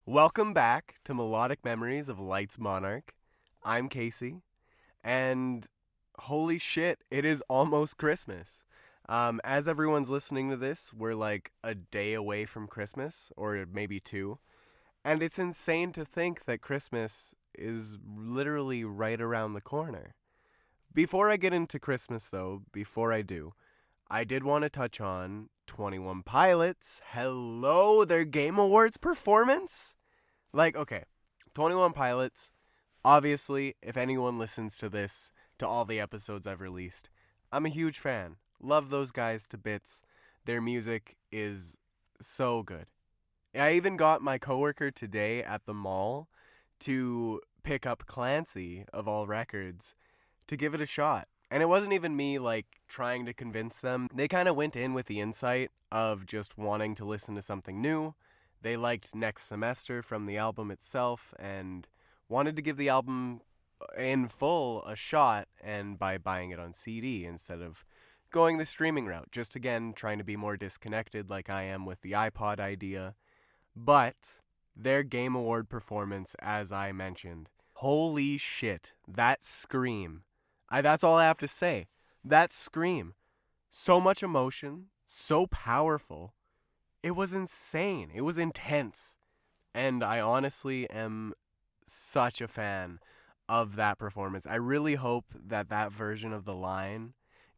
Welcome back to Melodic Memories of Light's Monarch. I'm Casey, and holy shit, it is almost Christmas. As everyone's listening to this, we're like a day away from Christmas, or maybe two, and it's insane to think that Christmas is literally right around the corner. Before I get into Christmas, though, before I do, I did want to touch on 21 Pilots. Hello, their Game Awards performance? Okay, 21 Pilots, obviously, if anyone listens to this, to all the episodes I've released, I'm a huge fan. Love those guys to bits. Their music is so good. I even got my coworker today at the mall to pick up Clancy, of all records, to give it a shot. And it wasn't even me, trying to convince them. They kind of went in with the insight of just wanting to listen to something new. They liked Next Semester from the album itself and wanted to give the album in full a shot, and by buying it on CD instead of going the streaming route. Just again, trying to be more disconnected like I am with the iPod idea. But their Game Award performance, as I mentioned, holy shit, that scream. That's all I have to say. That scream. So much emotion, so powerful. It was insane. It was intense. And I honestly am such a fan of that performance. I really hope that that version of the line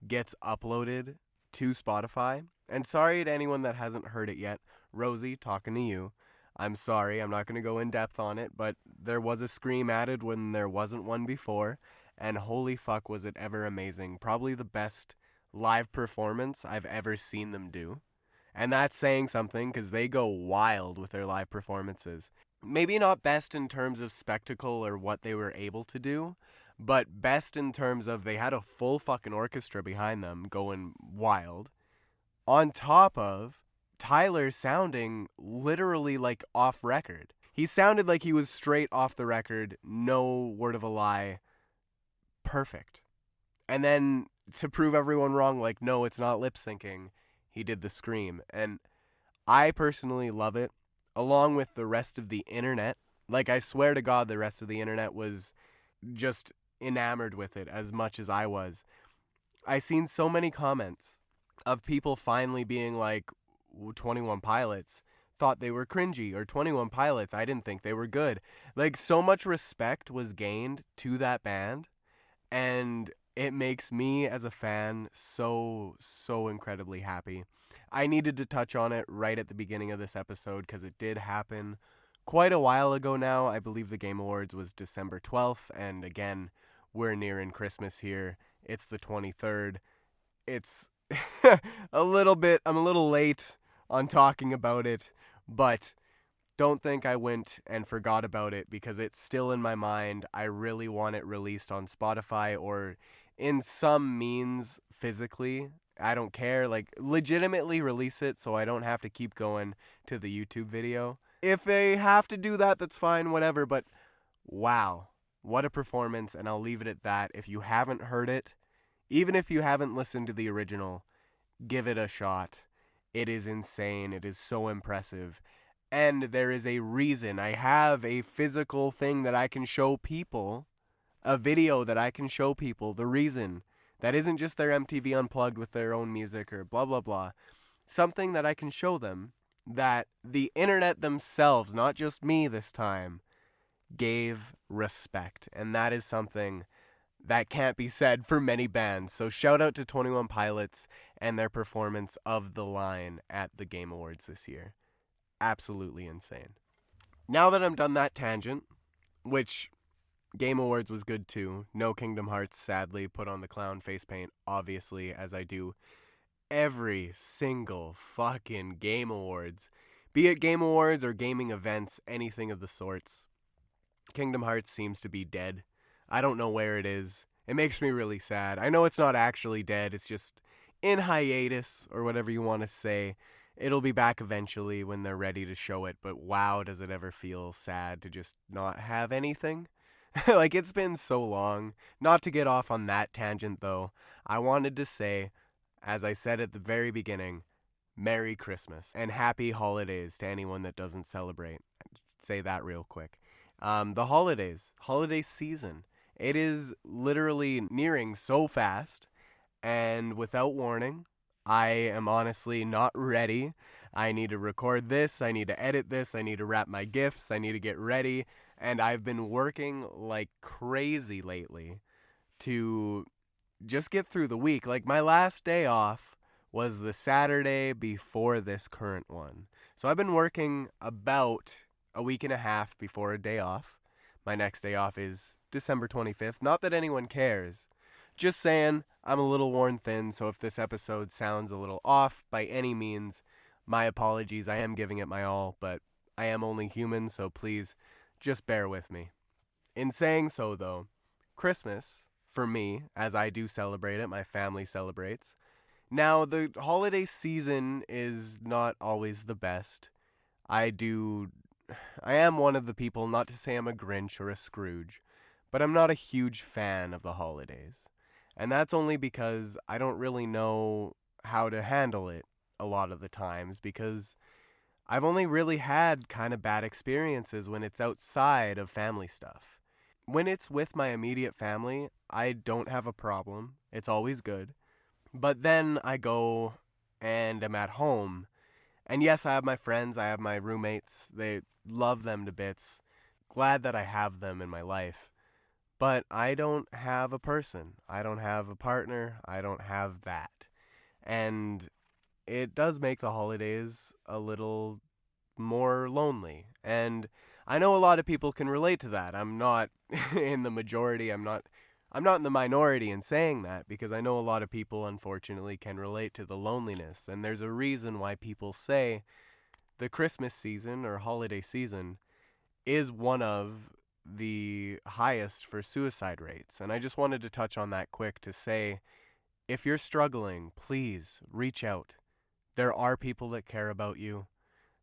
gets uploaded to Spotify. And sorry to anyone that hasn't heard it yet. Rosie, talking to you. I'm sorry, I'm not going to go in depth on it, but there was a scream added when there wasn't one before. And holy fuck, was it ever amazing. Probably the best live performance I've ever seen them do. And that's saying something because they go wild with their live performances. Maybe not best in terms of spectacle or what they were able to do, but best in terms of they had a full fucking orchestra behind them going wild. On top of Tyler sounding literally like off record. He sounded like he was straight off the record, no word of a lie. Perfect. And then to prove everyone wrong, no, it's not lip syncing, he did the scream. And I personally love it, along with the rest of the internet. I swear to God, the rest of the internet was just enamored with it as much as I was. I seen so many comments of people finally being like, 21 Pilots thought they were cringy, or 21 Pilots, I didn't think they were good. So much respect was gained to that band, and it makes me as a fan so incredibly happy. I needed to touch on it right at the beginning of this episode because it did happen quite a while ago now. I believe the Game Awards was December 12th, and again, we're nearing Christmas here. It's the 23rd. It's I'm a little late on talking about it, but don't think I went and forgot about it because it's still in my mind. I really want it released on Spotify or in some means physically. I don't care. Legitimately release it so I don't have to keep going to the YouTube video. If they have to do that, that's fine, whatever. But wow, what a performance. And I'll leave it at that. If you haven't heard it, even if you haven't listened to the original, give it a shot. It is insane. It is so impressive. And there is a reason. I have a physical thing that I can show people, a video that I can show people, the reason. That isn't just their MTV Unplugged with their own music or blah, blah, blah. Something that I can show them that the internet themselves, not just me this time, gave respect. And that is something that can't be said for many bands. So shout out to 21 Pilots and their performance of The Line at the Game Awards this year. Absolutely insane. Now that I'm done that tangent, which Game Awards was good too. No Kingdom Hearts, sadly, put on the clown face paint, obviously, as I do every single fucking Game Awards. Be it Game Awards or gaming events, anything of the sorts. Kingdom Hearts seems to be dead. I don't know where it is. It makes me really sad. I know it's not actually dead. It's just in hiatus, or whatever you want to say. It'll be back eventually when they're ready to show it, but wow, does it ever feel sad to just not have anything? It's been so long. Not to get off on that tangent, though. I wanted to say, as I said at the very beginning, Merry Christmas and Happy Holidays to anyone that doesn't celebrate. say that real quick. The holiday season. It is literally nearing so fast, and without warning, I am honestly not ready. I need to record this, I need to edit this, I need to wrap my gifts, I need to get ready, and I've been working like crazy lately to just get through the week. Like, my last day off was the Saturday before this current one. So I've been working about a week and a half before a day off. My next day off is December 25th. Not that anyone cares. Just saying, I'm a little worn thin, so if this episode sounds a little off by any means, my apologies. I am giving it my all, but I am only human, so please just bear with me. In saying so, though, Christmas, for me, as I do celebrate it, my family celebrates. Now, the holiday season is not always the best. I am one of the people, not to say I'm a Grinch or a Scrooge, but I'm not a huge fan of the holidays. And that's only because I don't really know how to handle it a lot of the times, because I've only really had kind of bad experiences when it's outside of family stuff. When it's with my immediate family, I don't have a problem. It's always good. But then I go and am at home. And yes, I have my friends, I have my roommates. They love them to bits. Glad that I have them in my life. But I don't have a person. I don't have a partner. I don't have that. And it does make the holidays a little more lonely. And I know a lot of people can relate to that. I'm not in the majority. I'm not in the minority in saying that, because I know a lot of people unfortunately can relate to the loneliness. And there's a reason why people say the Christmas season or holiday season is one of the highest for suicide rates. And I just wanted to touch on that quick to say, if you're struggling, please reach out. There are people that care about you.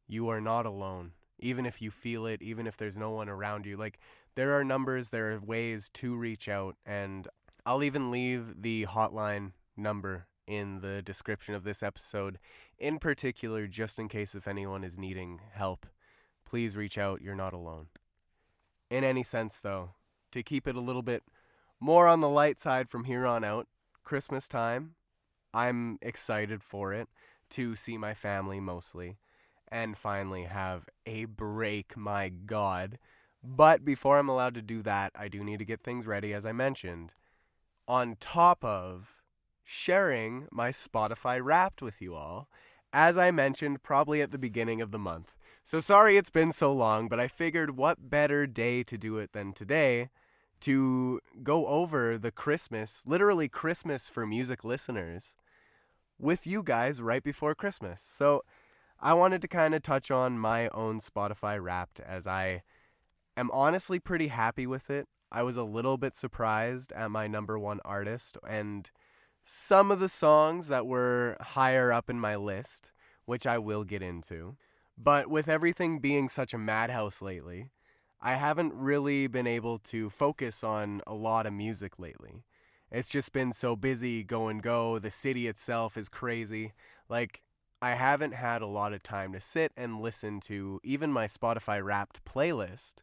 You are not alone. Even if you feel it, even if there's no one around you. Like, there are numbers, there are ways to reach out, and I'll even leave the hotline number in the description of this episode, in particular, just in case if anyone is needing help. Please reach out, you're not alone. In any sense, though, to keep it a little bit more on the light side from here on out, Christmas time, I'm excited for it, to see my family mostly, and finally have a break, my God. But before I'm allowed to do that, I do need to get things ready, as I mentioned, on top of sharing my Spotify Wrapped with you all, as I mentioned probably at the beginning of the month. So sorry it's been so long, but I figured what better day to do it than today to go over the Christmas, literally Christmas for music listeners, with you guys right before Christmas. So I wanted to kind of touch on my own Spotify Wrapped, as I am honestly pretty happy with it. I was a little bit surprised at my number one artist and some of the songs that were higher up in my list, which I will get into. But with everything being such a madhouse lately, I haven't really been able to focus on a lot of music lately. It's just been so busy, go and go. The city itself is crazy. Like, I haven't had a lot of time to sit and listen to even my Spotify Wrapped playlist.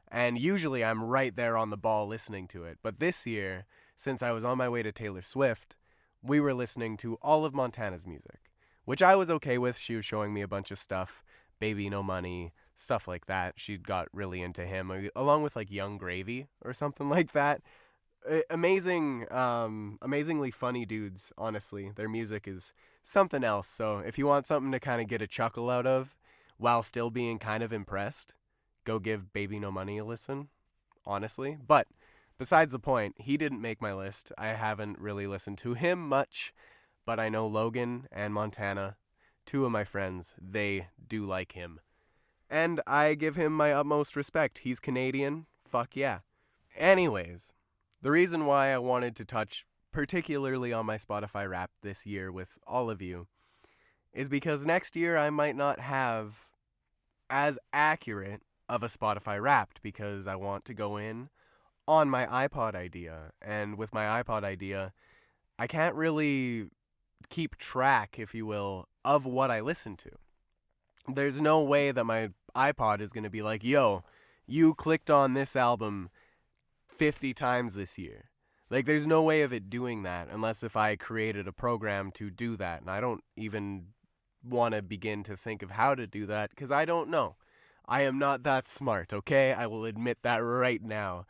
And usually I'm right there on the ball listening to it. But this year, since I was on my way to Taylor Swift, we were listening to all of Montana's music, which I was okay with. She was showing me a bunch of stuff, Baby No Money, stuff like that. She got really into him, along with like Young Gravy or something like that. Amazingly funny dudes, honestly. Their music is something else. So if you want something to kind of get a chuckle out of while still being kind of impressed, go give Baby No Money a listen, honestly. But besides the point, he didn't make my list. I haven't really listened to him much, but I know Logan and Montana, two of my friends, they do like him. And I give him my utmost respect. He's Canadian. Fuck yeah. Anyways, the reason why I wanted to touch particularly on my Spotify Wrapped this year with all of you is because next year I might not have as accurate of a Spotify Wrapped, because I want to go in on my iPod idea. And with my iPod idea, I can't really keep track, if you will, of what I listen to. There's no way that my iPod is going to be like, yo, you clicked on this album 50 times this year. Like, there's no way of it doing that unless if I created a program to do that. And I don't even want to begin to think of how to do that because I don't know. I am not that smart, okay? I will admit that right now.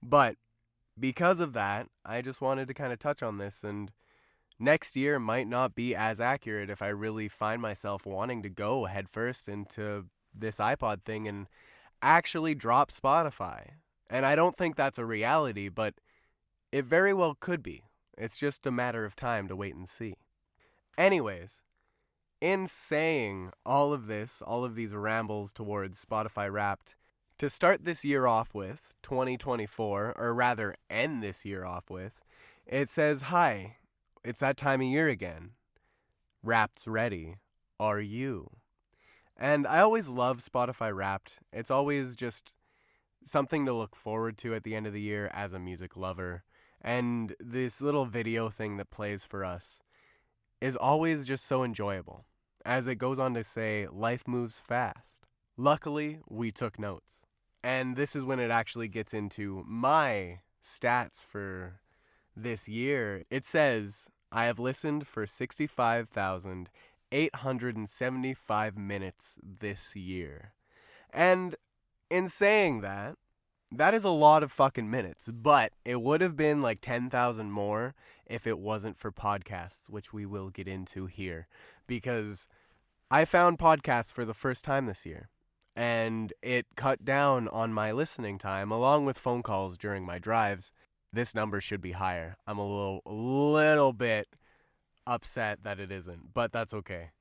But because of that, I just wanted to kind of touch on this, and next year might not be as accurate if I really find myself wanting to go headfirst into this iPod thing and actually drop Spotify. And I don't think that's a reality, but it very well could be. It's just a matter of time to wait and see. Anyways, in saying all of this, all of these rambles towards Spotify Wrapped, to start this year off with, 2024, or rather end this year off with, it says, hi, it's that time of year again. Wrapped's ready. Are you? And I always love Spotify Wrapped. It's always just something to look forward to at the end of the year as a music lover. And this little video thing that plays for us is always just so enjoyable. As it goes on to say, life moves fast. Luckily, we took notes. And this is when it actually gets into my stats for this year. It says, I have listened for 65,875 minutes this year. And in saying that, that is a lot of fucking minutes, but it would have been like 10,000 more if it wasn't for podcasts, which we will get into here, because I found podcasts for the first time this year, and it cut down on my listening time along with phone calls during my drives. This number should be higher. I'm a little bit upset that it isn't, but that's okay.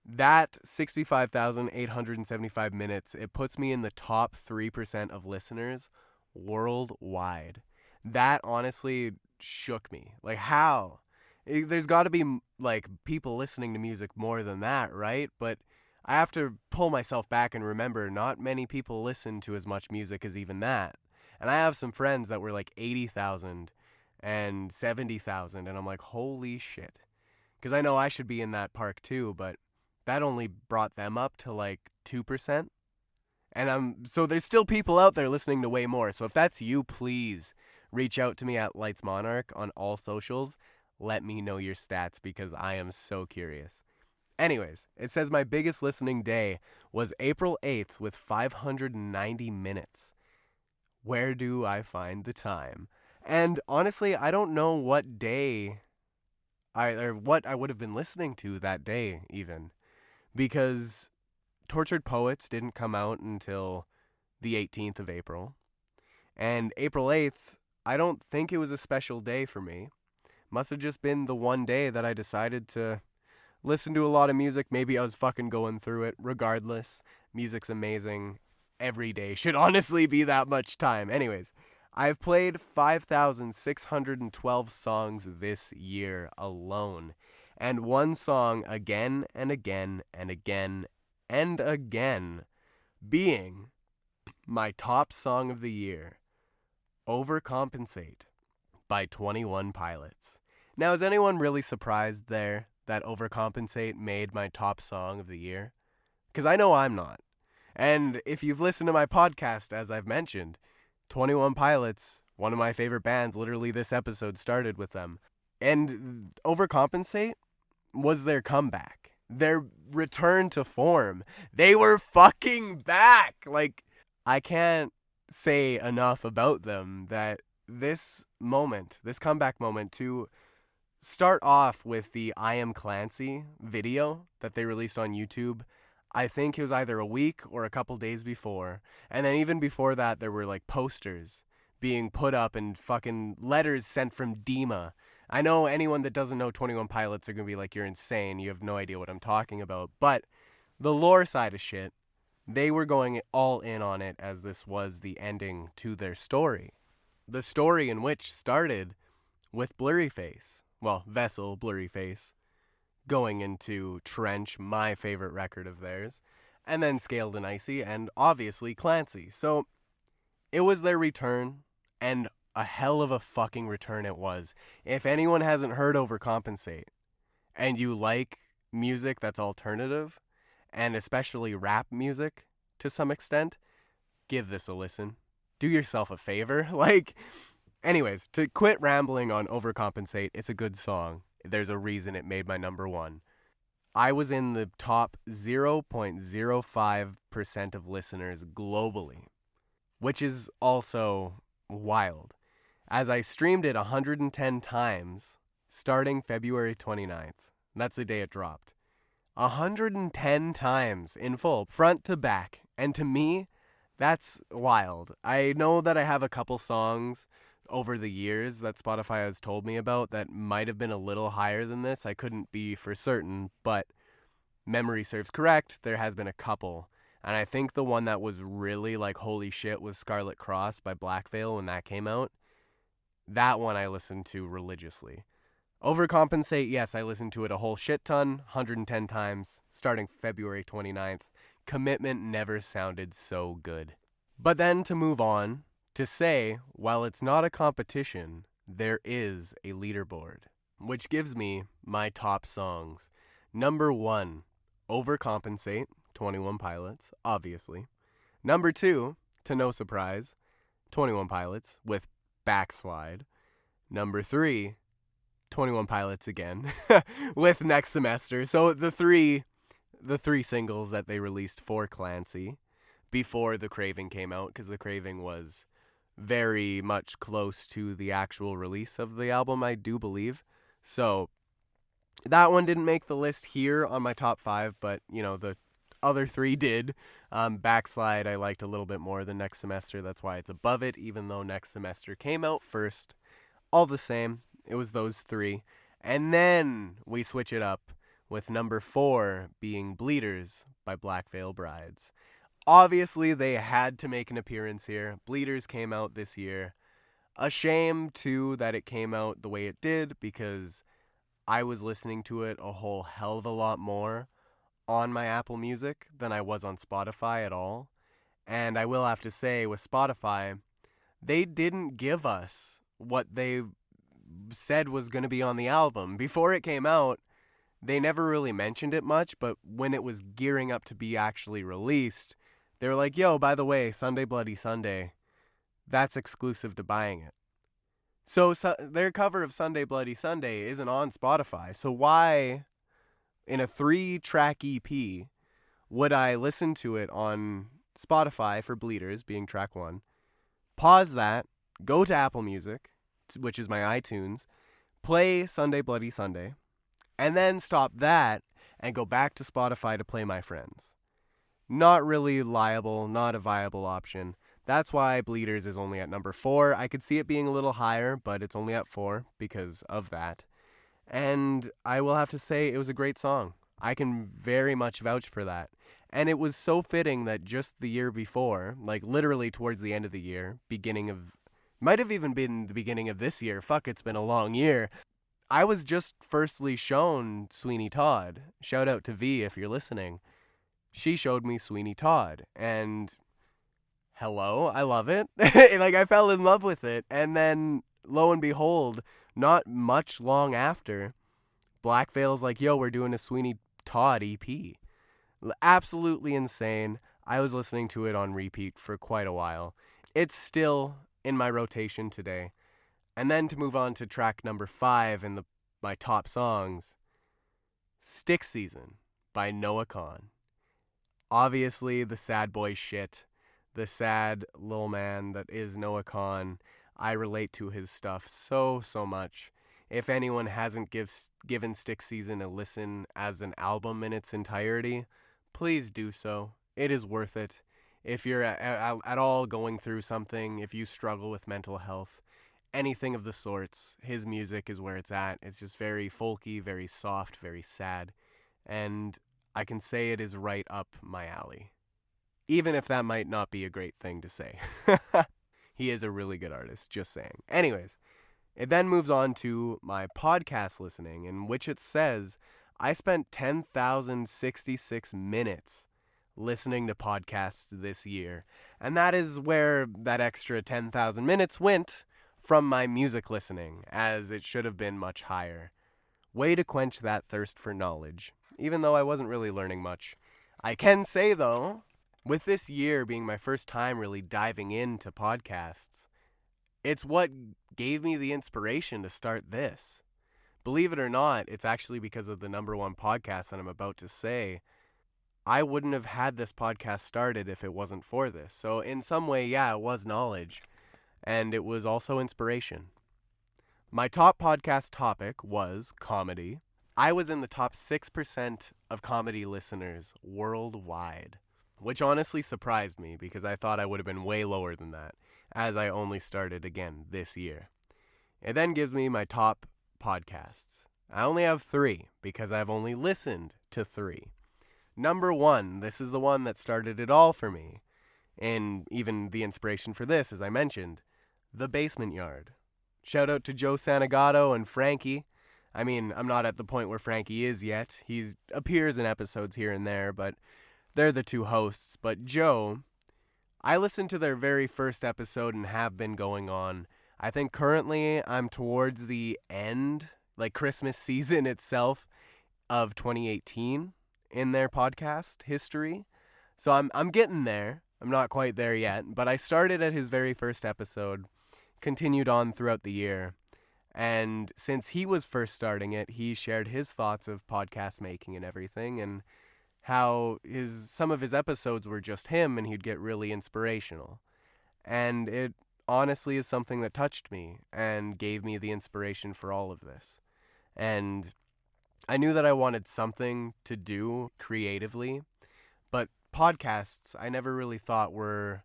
That 65,875 minutes, it puts me in the top 3% of listeners worldwide. That honestly shook me. Like, how? There's got to be, like, people listening to music more than that, right? But I have to pull myself back and remember not many people listen to as much music as even that. And I have some friends that were like 80,000 and 70,000, and I'm like, holy shit. Because I know I should be in that park too, but that only brought them up to like 2%. And so there's still people out there listening to way more. So if that's you, please reach out to me at Lights Monarch on all socials. Let me know your stats because I am so curious. Anyways, it says my biggest listening day was April 8th with 590 minutes. Where do I find the time? And honestly, I don't know what day what I would have been listening to that day even, because Tortured Poets didn't come out until the 18th of April. And April 8th, I don't think it was a special day for me. Must have just been the one day that I decided to listen to a lot of music. Maybe I was fucking going through it. Regardless, music's amazing. Every day should honestly be that much time. Anyways, I've played 5,612 songs this year alone. And one song again and again and again and again being my top song of the year, Overcompensate by 21 Pilots. Now, is anyone really surprised there that Overcompensate made my top song of the year? Because I know I'm not. And if you've listened to my podcast, as I've mentioned, 21 Pilots, one of my favorite bands, literally this episode started with them. And Overcompensate was their comeback. Their return to form. They were fucking back! Like, I can't say enough about them that this moment, this comeback moment, to start off with the I Am Clancy video that they released on YouTube. I think it was either a week or a couple days before. And then even before that, there were like posters being put up and fucking letters sent from Dima. I know anyone that doesn't know 21 Pilots are going to be like, you're insane. You have no idea what I'm talking about. But the lore side of shit, they were going all in on it as this was the ending to their story. The story in which started with Blurryface. Well, Vessel Blurryface going into Trench, my favorite record of theirs, and then Scaled and Icy, and obviously Clancy. So it was their return, and a hell of a fucking return it was. If anyone hasn't heard Overcompensate, and you like music that's alternative, and especially rap music, to some extent, give this a listen. Do yourself a favor. Anyways, to quit rambling on Overcompensate, it's a good song. There's a reason it made my number one. I was in the top 0.05% of listeners globally, which is also wild, as I streamed it 110 times starting February 29th. That's the day it dropped. 110 times in full, front to back. And to me, that's wild. I know that I have a couple songs over the years that Spotify has told me about that might have been a little higher than this. I couldn't be for certain, but memory serves correct. There has been a couple. And I think the one that was really like, holy shit, was Scarlet Cross by Black Veil when that came out. That one I listened to religiously. Overcompensate, yes, I listened to it a whole shit ton, 110 times, starting February 29th. Commitment never sounded so good. But then to move on, to say, while it's not a competition, there is a leaderboard, which gives me my top songs. Number 1, Overcompensate, 21 Pilots, obviously. Number 2, to no surprise, 21 Pilots with Backslide. Number 3, 21 Pilots again with Next Semester. So the three singles that they released for Clancy before The Craving came out, because The Craving was very much close to the actual release of the album, I do believe. So that one didn't make the list here on my top 5, but the other 3 did. Backslide I liked a little bit more than Next Semester. That's why it's above it, even though Next Semester came out first. All the same, it was those 3. And then we switch it up with number 4 being Bleeders by Black Veil Brides. Obviously, they had to make an appearance here. Bleeders came out this year. A shame, too, that it came out the way it did, because I was listening to it a whole hell of a lot more on my Apple Music than I was on Spotify at all. And I will have to say, with Spotify, they didn't give us what they said was going to be on the album. Before it came out, they never really mentioned it much, but when it was gearing up to be actually released, they were like, yo, by the way, Sunday Bloody Sunday, that's exclusive to buying it. So their cover of Sunday Bloody Sunday isn't on Spotify. So why, in a 3-track EP, would I listen to it on Spotify for Bleeders, being track 1, pause that, go to Apple Music, which is my iTunes, play Sunday Bloody Sunday, and then stop that and go back to Spotify to play My Friends? Not really liable, not a viable option. That's why Bleeders is only at number 4. I could see it being a little higher, but it's only at 4 because of that. And I will have to say it was a great song. I can very much vouch for that. And it was so fitting that just the year before, like literally towards the end of the year, might have even been the beginning of this year. Fuck, it's been a long year. I was just firstly shown Sweeney Todd. Shout out to V if you're listening. She showed me Sweeney Todd, and hello, I love it. I fell in love with it. And then, lo and behold, not much long after, Black Veil's like, yo, we're doing a Sweeney Todd EP. Absolutely insane. I was listening to it on repeat for quite a while. It's still in my rotation today. And then to move on to track number 5 in my top songs, Stick Season by Noah Kahan. Obviously, the sad boy shit, the sad little man that is Noah Kahan. I relate to his stuff so much. If anyone hasn't given Stick Season a listen as an album in its entirety, please do so. It is worth it. If you're at all going through something, if you struggle with mental health, anything of the sorts, his music is where it's at. It's just very folky, very soft, very sad. And I can say it is right up my alley. Even if that might not be a great thing to say. He is a really good artist, just saying. Anyways, it then moves on to my podcast listening, in which it says I spent 10,066 minutes listening to podcasts this year. And that is where that extra 10,000 minutes went from my music listening, as it should have been much higher. Way to quench that thirst for knowledge, even though I wasn't really learning much. I can say, though, With this year being my first time really diving into podcasts, it's what gave me the inspiration to start this. Believe it or not, it's actually because of the number one podcast that I'm about to say. I wouldn't have had this podcast started if it wasn't for this. So in some way, yeah, it was knowledge, and it was also inspiration. My top podcast topic was comedy. I was in the top 6% of comedy listeners worldwide, which honestly surprised me because I thought I would have been way lower than that, as I only started again this year. It then gives me my top podcasts. I only have 3 because I've only listened to 3. Number 1, this is the one that started it all for me, and even the inspiration for this, as I mentioned, The Basement Yard. Shout out to Joe Santagato and Frankie. I mean, I'm not at the point where Frankie is yet. He appears in episodes here and there, but they're the 2 hosts. But Joe, I listened to their very first episode and have been going on. I think currently I'm towards the end, like Christmas season itself, of 2018 in their podcast history. So I'm getting there. I'm not quite there yet, but I started at his very first episode, continued on throughout the year. And since he was first starting it, he shared his thoughts of podcast making and everything, and how some of his episodes were just him and he'd get really inspirational. And it honestly is something that touched me and gave me the inspiration for all of this. And I knew that I wanted something to do creatively, but podcasts I never really thought were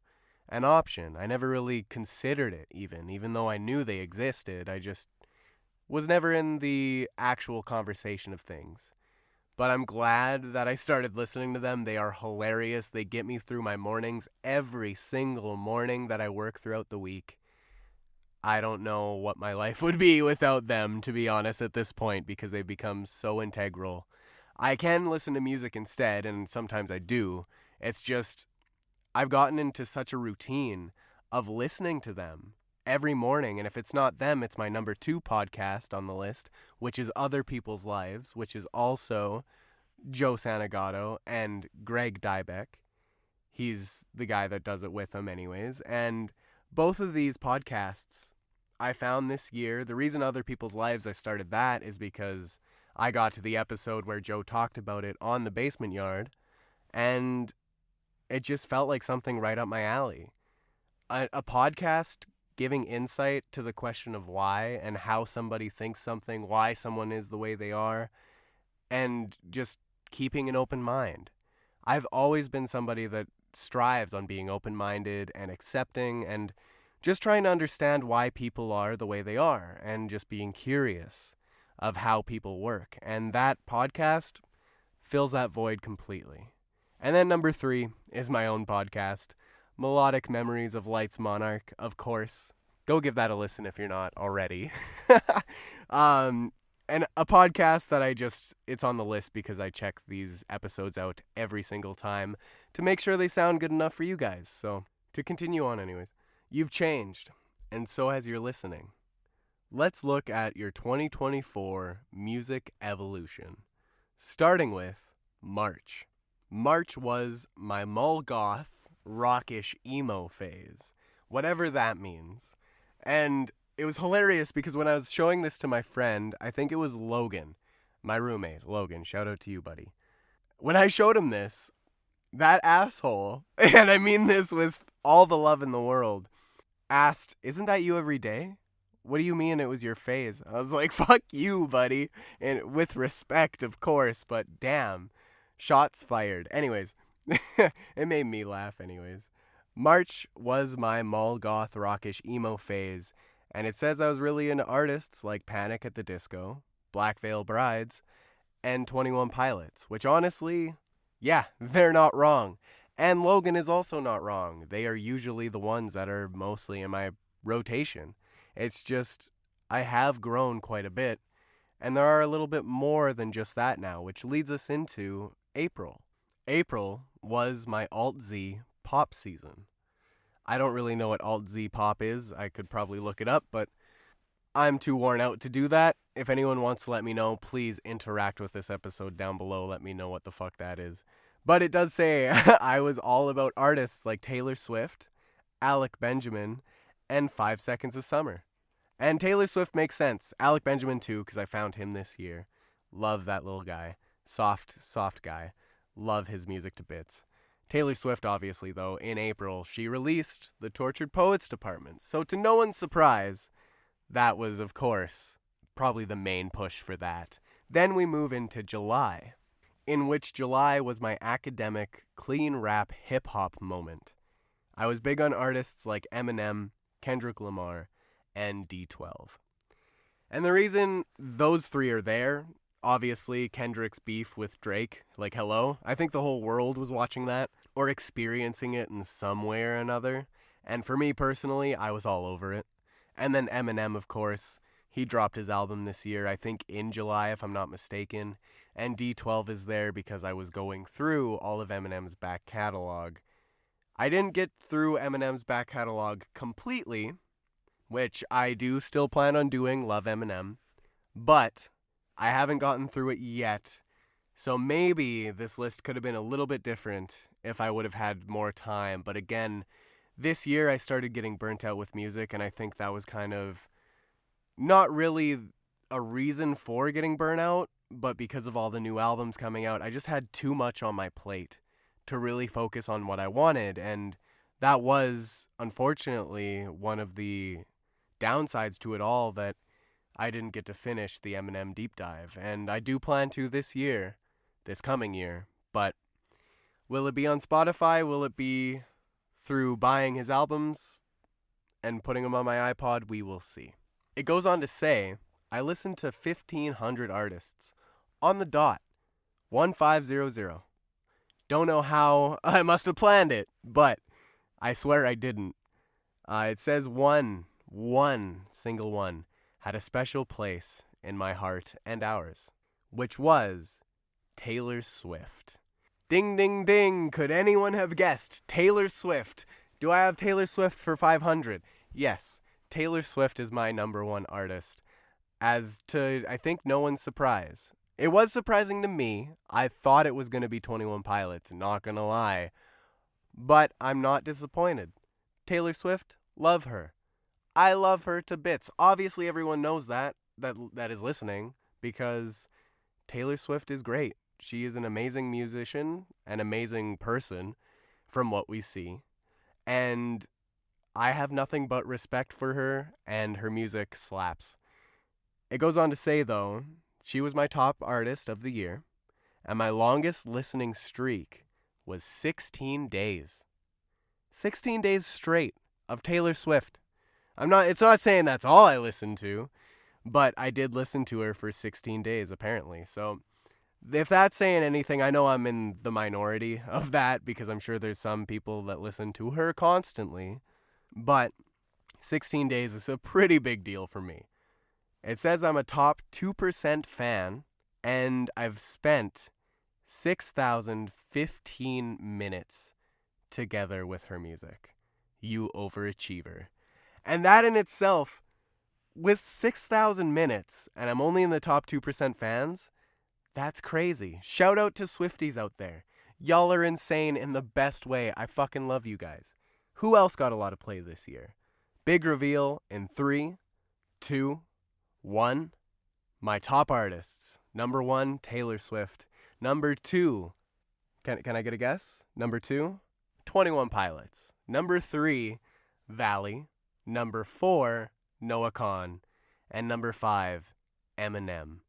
an option. I never really considered it even though I knew they existed. I just was never in the actual conversation of things. But I'm glad that I started listening to them. They are hilarious. They get me through my mornings every single morning that I work throughout the week. I don't know what my life would be without them, to be honest, at this point, because they've become so integral. I can listen to music instead, and sometimes I do. It's just, I've gotten into such a routine of listening to them every morning, and if it's not them, it's my number 2 podcast on the list, which is Other People's Lives, which is also Joe Santagato and Greg Dybeck. He's the guy that does it with them anyways, and both of these podcasts I found this year. The reason Other People's Lives I started that is because I got to the episode where Joe talked about it on the Basement Yard, and it just felt like something right up my alley. A podcast giving insight to the question of why and how somebody thinks something, why someone is the way they are, and just keeping an open mind. I've always been somebody that strives on being open-minded and accepting and just trying to understand why people are the way they are and just being curious of how people work. And that podcast fills that void completely. And then number 3 is my own podcast, Melodic Memories of Lights Monarch, of course. Go give that a listen if you're not already. And a podcast that it's on the list because I check these episodes out every single time to make sure they sound good enough for you guys. So, to continue on anyways, you've changed, and so has your listening. Let's look at your 2024 music evolution, starting with March. March was my Mulgoth, rockish emo phase, whatever that means. And it was hilarious because when I was showing this to my friend, I think it was Logan, my roommate, Logan, shout out to you, buddy. When I showed him this, that asshole, and I mean this with all the love in the world, asked, "Isn't that you every day? What do you mean it was your phase?" I was like, fuck you, buddy. And with respect, of course, but damn. Shots fired. Anyways, it made me laugh anyways. March was my Mulgoth rockish emo phase, and it says I was really into artists like Panic at the Disco, Black Veil Brides, and 21 Pilots, which honestly, yeah, they're not wrong. And Logan is also not wrong. They are usually the ones that are mostly in my rotation. It's just, I have grown quite a bit, and there are a little bit more than just that now, which leads us into April. April was my Alt-Z pop season. I don't really know what Alt-Z pop is. I could probably look it up, but I'm too worn out to do that. If anyone wants to let me know, please interact with this episode down below. Let me know what the fuck that is. But it does say I was all about artists like Taylor Swift, Alec Benjamin, and 5 Seconds of Summer. And Taylor Swift makes sense. Alec Benjamin too, because I found him this year. Love that little guy. Soft guy. Love his music to bits. Taylor Swift, obviously, though, in April, she released the Tortured Poets Department. So to no one's surprise, that was, of course, probably the main push for that. Then we move into July, in which July was my academic, clean rap hip-hop moment. I was big on artists like Eminem, Kendrick Lamar, and D12. And the reason those three are there, obviously Kendrick's beef with Drake, like hello, I think the whole world was watching that, or experiencing it in some way or another. And for me personally, I was all over it. And then Eminem, of course, he dropped his album this year, I think in July if I'm not mistaken. And D12 is there because I was going through all of Eminem's back catalog. I didn't get through Eminem's back catalog completely, which I do still plan on doing, love Eminem, but I haven't gotten through it yet. So maybe this list could have been a little bit different if I would have had more time. But again, this year I started getting burnt out with music, and I think that was kind of not really a reason for getting burnt out, but because of all the new albums coming out, I just had too much on my plate to really focus on what I wanted. And that was, unfortunately, one of the downsides to it all, that I didn't get to finish the Eminem deep dive. And I do plan to this coming year. But will it be on Spotify? Will it be through buying his albums and putting them on my iPod? We will see. It goes on to say, I listened to 1,500 artists on the dot, 1500. Don't know how I must have planned it, but I swear I didn't. It says one single one had a special place in my heart and ours, which was Taylor Swift. Ding, ding, ding. Could anyone have guessed? Taylor Swift. Do I have Taylor Swift for 500? Yes, Taylor Swift is my number one artist. As to, I think, no one's surprise. It was surprising to me. I thought it was going to be 21 Pilots, not going to lie. But I'm not disappointed. Taylor Swift, love her. I love her to bits. Obviously, everyone knows that is listening, because Taylor Swift is great. She is an amazing musician, an amazing person, from what we see. And I have nothing but respect for her, and her music slaps. It goes on to say, though, she was my top artist of the year, and my longest listening streak was 16 days. 16 days straight of Taylor Swift. It's not saying that's all I listened to, but I did listen to her for 16 days, apparently. So if that's saying anything, I know I'm in the minority of that, because I'm sure there's some people that listen to her constantly, but 16 days is a pretty big deal for me. It says I'm a top 2% fan, and I've spent 6,015 minutes together with her music. You overachiever. And that in itself, with 6,000 minutes, and I'm only in the top 2% fans, that's crazy. Shout out to Swifties out there. Y'all are insane in the best way. I fucking love you guys. Who else got a lot of play this year? Big reveal in 3, 2, 1. My top artists. Number 1, Taylor Swift. Number 2, can I get a guess? Number 2, 21 Pilots. Number 3, Valley. Number 4, Noah Kahan. And number 5, Eminem.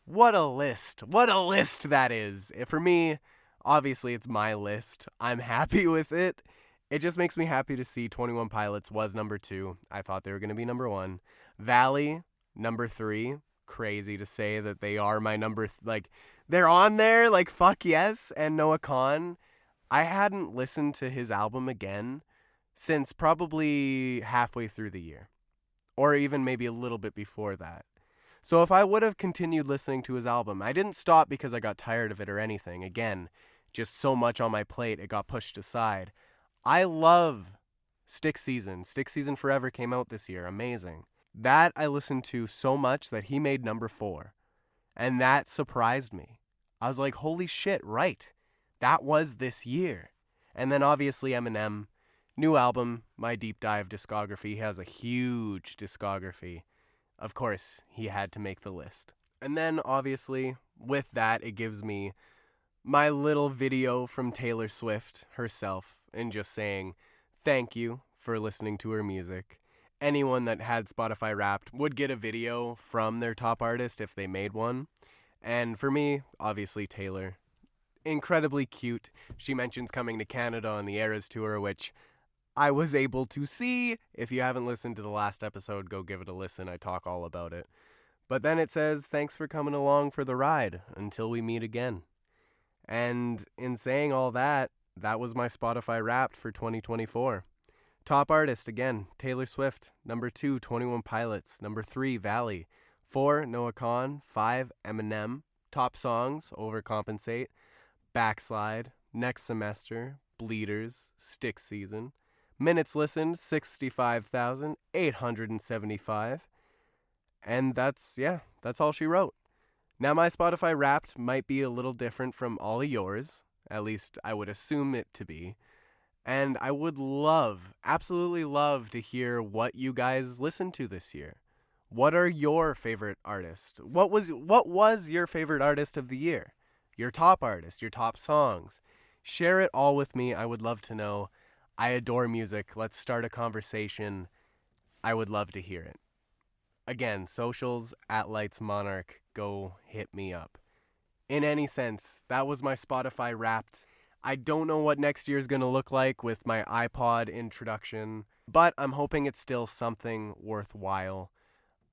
What a list. What a list that is. For me, obviously it's my list. I'm happy with it. It just makes me happy to see 21 Pilots was number 2. I thought they were going to be number 1. Valley, number 3. Crazy to say that they are my number, they're on there, fuck yes. And Noah Kahan, I hadn't listened to his album again since probably halfway through the year, or even maybe a little bit before that. So if I would have continued listening to his album, I didn't stop because I got tired of it or anything. Again, just so much on my plate, it got pushed aside. I love Stick Season. Stick Season Forever came out this year. Amazing. That I listened to so much that he made number 4. And that surprised me. I was like, holy shit, right. that was this year. And then obviously Eminem, new album, my deep dive discography. He has a huge discography. Of course, he had to make the list. And then obviously, with that, it gives me my little video from Taylor Swift herself and just saying thank you for listening to her music. Anyone that had Spotify Wrapped would get a video from their top artist if they made one. And for me, obviously Taylor, incredibly cute. She mentions coming to Canada on the Eras tour, which I was able to see. If you haven't listened to the last episode, go give it a listen. I talk all about it. But then it says, thanks for coming along for the ride until we meet again. And in saying all that, that was my Spotify Wrapped for 2024. Top artist, again, Taylor Swift. Number 2, 21 Pilots. Number 3, Valley. 4, Noah Kahan. 5, Eminem. Top songs, Overcompensate, Backslide, Next Semester, Bleeders, Stick Season. Minutes listened, 65,875. And that's all she wrote. Now my Spotify Wrapped might be a little different from all of yours. At least I would assume it to be. And I would absolutely love to hear what you guys listened to this year. What are your favorite artists? What was your favorite artist of the year? Your top artist, your top songs. Share it all with me. I would love to know. I adore music. Let's start a conversation. I would love to hear it. Again, socials at Lights Monarch. Go hit me up. In any sense, that was my Spotify Wrapped. I don't know what next year's going to look like with my iPod introduction, but I'm hoping it's still something worthwhile.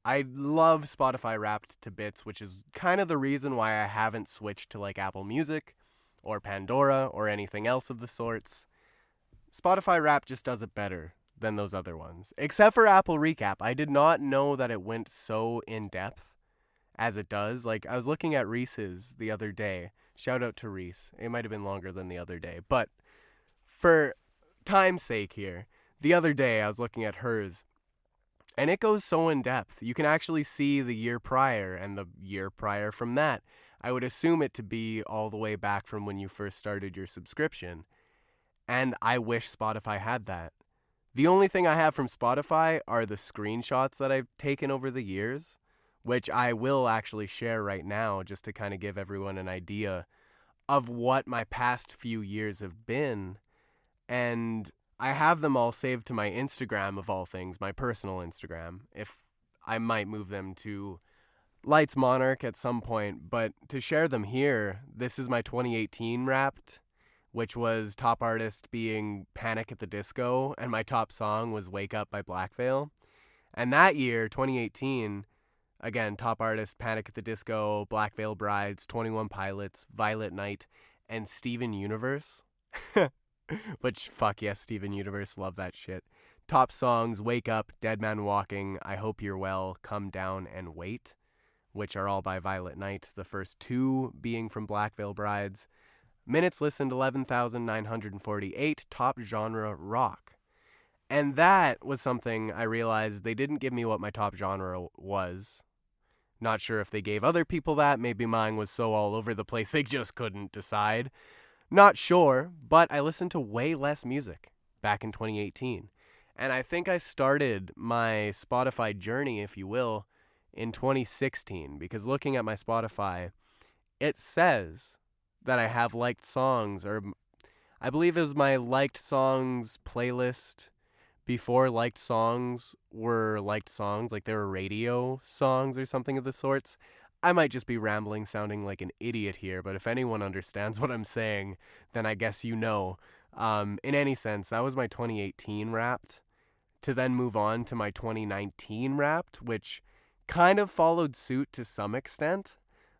I love Spotify Wrapped to bits, which is kind of the reason why I haven't switched to like Apple Music or Pandora or anything else of the sorts. Spotify Wrapped just does it better than those other ones. Except for Apple Recap. I did not know that it went so in depth as it does. Like, I was looking at Reese's the other day. Shout out to Reese. It might have been longer than the other day. But for time's sake here, the other day I was looking at hers. And it goes so in depth. You can actually see the year prior and the year prior from that. I would assume it to be all the way back from when you first started your subscription. And I wish Spotify had that. The only thing I have from Spotify are the screenshots that I've taken over the years, which I will actually share right now just to kind of give everyone an idea of what my past few years have been. And I have them all saved to my Instagram of all things, my personal Instagram. If I might move them to Lights Monarch at some point, but to share them here, this is my 2018 Wrapped, which was top artist being Panic at the Disco, and my top song was Wake Up by Black Veil. And that year, 2018, again, top artist Panic at the Disco, Black Veil Brides, 21 Pilots, Violet Night, and Steven Universe. Which, fuck yes, Steven Universe, love that shit. Top songs, Wake Up, Dead Man Walking, I Hope You're Well, Come Down and Wait, which are all by Violet Night, the first 2 being from Black Veil Brides. Minutes listened, 11,948, top genre rock. And that was something I realized they didn't give me what my top genre was. Not sure if they gave other people that. Maybe mine was so all over the place they just couldn't decide. Not sure, but I listened to way less music back in 2018. And I think I started my Spotify journey, if you will, in 2016. Because looking at my Spotify, it says that I have liked songs, or I believe it was my liked songs playlist before liked songs were liked songs, like they were radio songs or something of the sorts. I might just be rambling, sounding like an idiot here, but if anyone understands what I'm saying, then I guess you know. In any sense, that was my 2018 Wrapped, to then move on to my 2019 Wrapped, which kind of followed suit to some extent,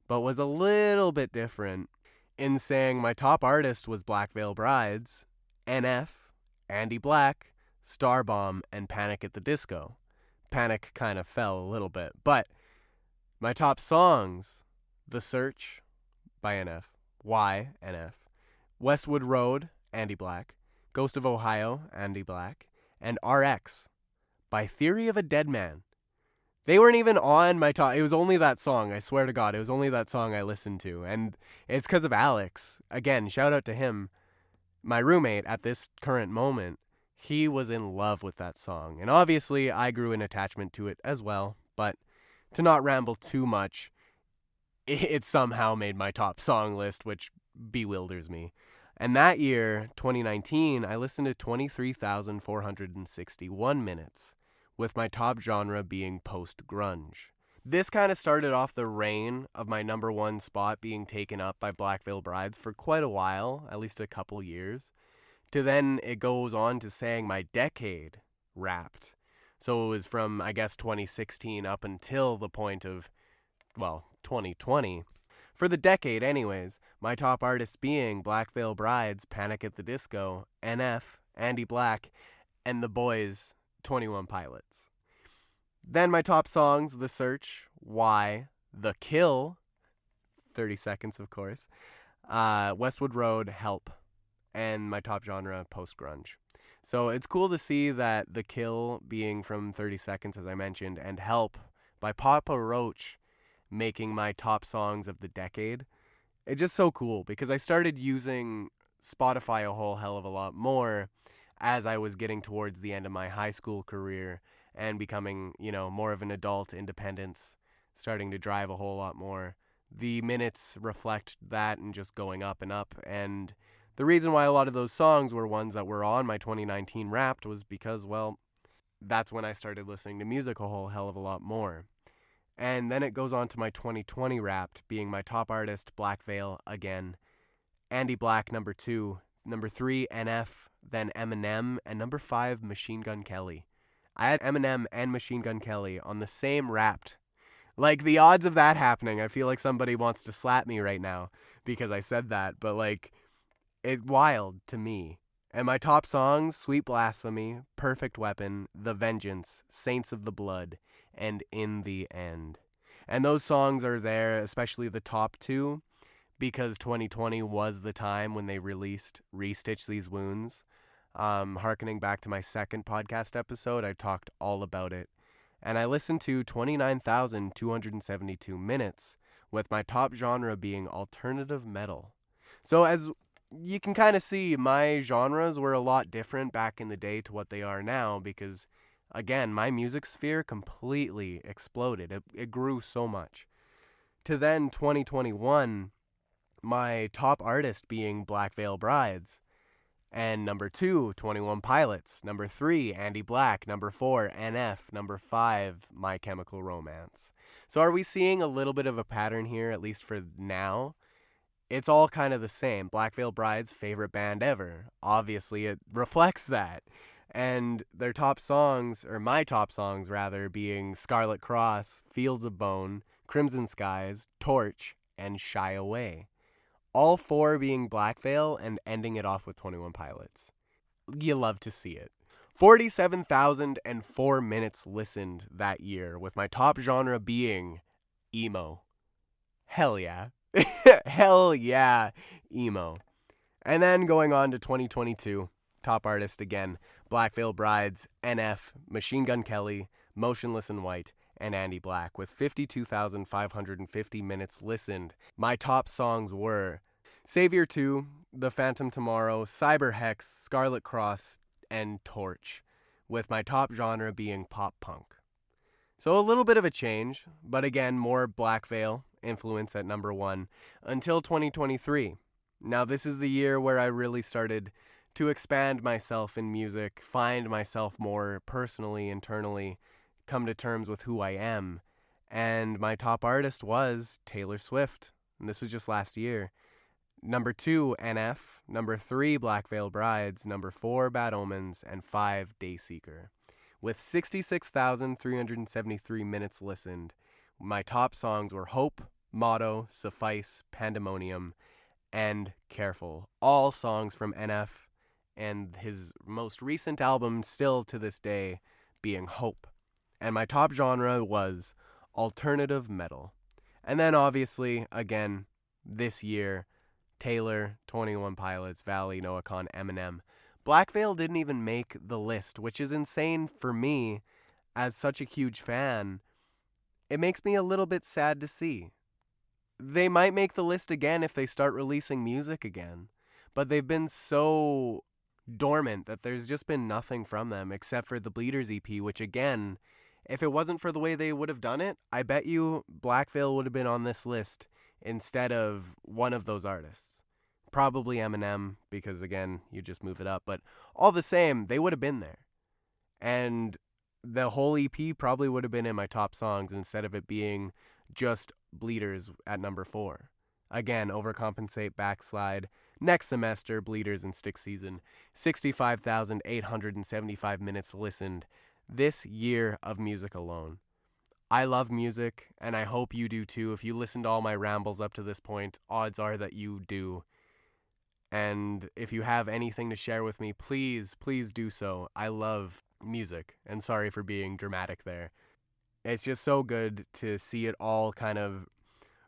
but was a little bit different in saying my top artist was Black Veil Brides, NF, Andy Black, Starbomb, and Panic at the Disco. Panic kind of fell a little bit, but my top songs, The Search by NF, NF, Westwood Road, Andy Black, Ghost of Ohio, Andy Black, and RX by Theory of a Dead Man. They weren't even on my top. It was only that song. I swear to God, it was only that song I listened to. And it's because of Alex. Again, shout out to him. My roommate at this current moment, he was in love with that song. And obviously, I grew an attachment to it as well. But to not ramble too much, it somehow made my top song list, which bewilders me. And that year, 2019, I listened to 23,461 minutes, with my top genre being post-grunge. This kind of started off the reign of my number one spot being taken up by Black Veil Brides for quite a while, at least a couple years. To then it goes on to saying my decade wrapped. So it was from, I guess, 2016 up until the point of, 2020. For the decade, anyways, my top artists being Black Veil Brides, Panic at the Disco, NF, Andy Black, and the boys, 21 Pilots. Then my top songs, The Search, Why, The Kill, 30 Seconds, of course, Westwood Road, Help, and my top genre, post-grunge. So it's cool to see that The Kill being from 30 Seconds, as I mentioned, and Help by Papa Roach making my top songs of the decade. It's just so cool because I started using Spotify a whole hell of a lot more as I was getting towards the end of my high school career and becoming, more of an adult, independence, starting to drive a whole lot more. The minutes reflect that and just going up and up. And the reason why a lot of those songs were ones that were on my 2019 Wrapped was because, that's when I started listening to music a whole hell of a lot more. And then it goes on to my 2020 Wrapped, being my top artist, Black Veil, again. Andy Black, number 2. Number 3, NF, then Eminem. And number 5, Machine Gun Kelly. I had Eminem and Machine Gun Kelly on the same Wrapped. Like, the odds of that happening, I feel like somebody wants to slap me right now because I said that. But, it's wild to me. And my top songs, Sweet Blasphemy, Perfect Weapon, The Vengeance, Saints of the Blood, and In the End. And those songs are there, especially the top 2, because 2020 was the time when they released Restitch These Wounds. Harkening back to my second podcast episode, I talked all about it. And I listened to 29,272 minutes, with my top genre being alternative metal. So as you can kind of see, my genres were a lot different back in the day to what they are now because, again, my music sphere completely exploded. It grew so much. To then 2021, my top artist being Black Veil Brides. And number 2, 21 Pilots. Number 3, Andy Black. Number 4, NF. Number 5, My Chemical Romance. So are we seeing a little bit of a pattern here, at least for now? It's all kind of the same. Black Veil Bride's favorite band ever. Obviously, it reflects that. And their top songs, or my top songs rather, being Scarlet Cross, Fields of Bone, Crimson Skies, Torch, and Shy Away. All 4 being Black Veil and ending it off with 21 Pilots. You love to see it. 47,004 minutes listened that year, with my top genre being emo. Hell yeah. Hell yeah, emo. And then going on to 2022, top artist again, Black Veil Brides, NF, Machine Gun Kelly, Motionless in White, and Andy Black, with 52,550 minutes listened. My top songs were Savior 2, The Phantom Tomorrow, Cyber Hex, Scarlet Cross, and Torch, with my top genre being pop punk. So a little bit of a change, but again, more Black Veil influence at number 1 until 2023. Now this is the year where I really started to expand myself in music, find myself more personally, internally, come to terms with who I am. And my top artist was Taylor Swift. And this was just last year. Number 2, NF. Number 3, Black Veil Brides. Number 4, Bad Omens. And 5, Dayseeker. With 66,373 minutes listened, my top songs were Hope, Motto, Suffice, Pandemonium, and Careful. All songs from NF and his most recent album still to this day being Hope. And my top genre was alternative metal. And then obviously, again, this year, Taylor, 21 Pilots, Valley, Noah Kahn, Eminem. Black Veil didn't even make the list, which is insane for me as such a huge fan it makes me a little bit sad to see. They might make the list again if they start releasing music again, but they've been so dormant that there's just been nothing from them except for the Bleeders EP, which again, if it wasn't for the way they would have done it, I bet you Black Veil would have been on this list instead of one of those artists. Probably Eminem, because again, you just move it up, but all the same, they would have been there. And the whole EP probably would have been in my top songs instead of it being just Bleeders at number 4. Again, overcompensate, backslide. Next semester, Bleeders and Stick Season. 65,875 minutes listened this year of music alone. I love music, and I hope you do too. If you listened to all my rambles up to this point, odds are that you do. And if you have anything to share with me, please do so. I love music, and sorry for being dramatic there. It's just so good to see it all kind of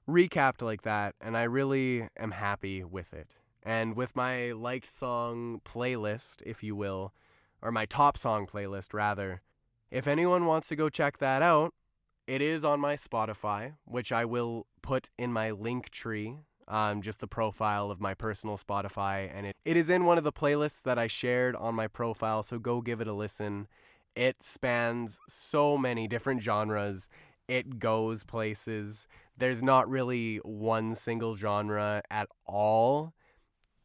recapped like that, and I really am happy with it. And with my liked song playlist, if you will, or my top song playlist rather, if anyone wants to go check that out, it is on my Spotify, which I will put in my link tree, just the profile of my personal Spotify, and it is in one of the playlists that I shared on my profile, so go give it a listen. It spans so many different genres. It goes places. There's not really one single genre at all.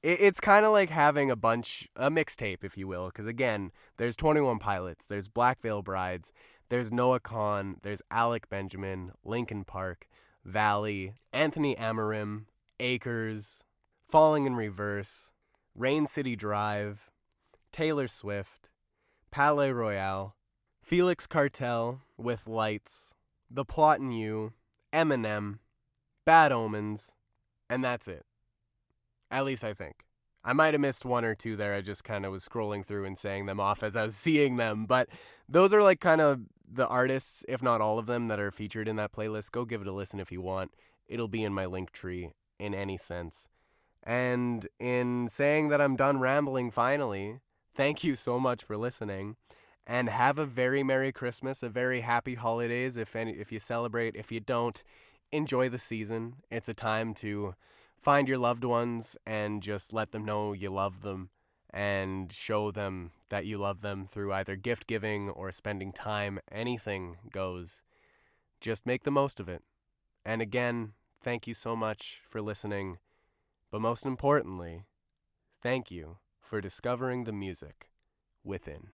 It's kind of like having a mixtape, if you will, because again, there's 21 Pilots, there's Black Veil Brides, there's Noah Kahan, there's Alec Benjamin, Linkin Park, Valley, Anthony Amarim, Acres, Falling in Reverse, Rain City Drive, Taylor Swift, Palais Royale, Felix Cartel with Lights, The Plot in You, Eminem, Bad Omens, and that's it. At least I think. I might have missed one or two there. I just kind of was scrolling through and saying them off as I was seeing them. But those are like kind of the artists, if not all of them, that are featured in that playlist. Go give it a listen if you want. It'll be in my link tree in any sense. And in saying that I'm done rambling finally, thank you so much for listening. And have a very Merry Christmas, a very happy holidays if you celebrate. If you don't, enjoy the season. It's a time to find your loved ones and just let them know you love them and show them that you love them through either gift giving or spending time. Anything goes. Just make the most of it. And again, thank you so much for listening. But most importantly, thank you for discovering the music within.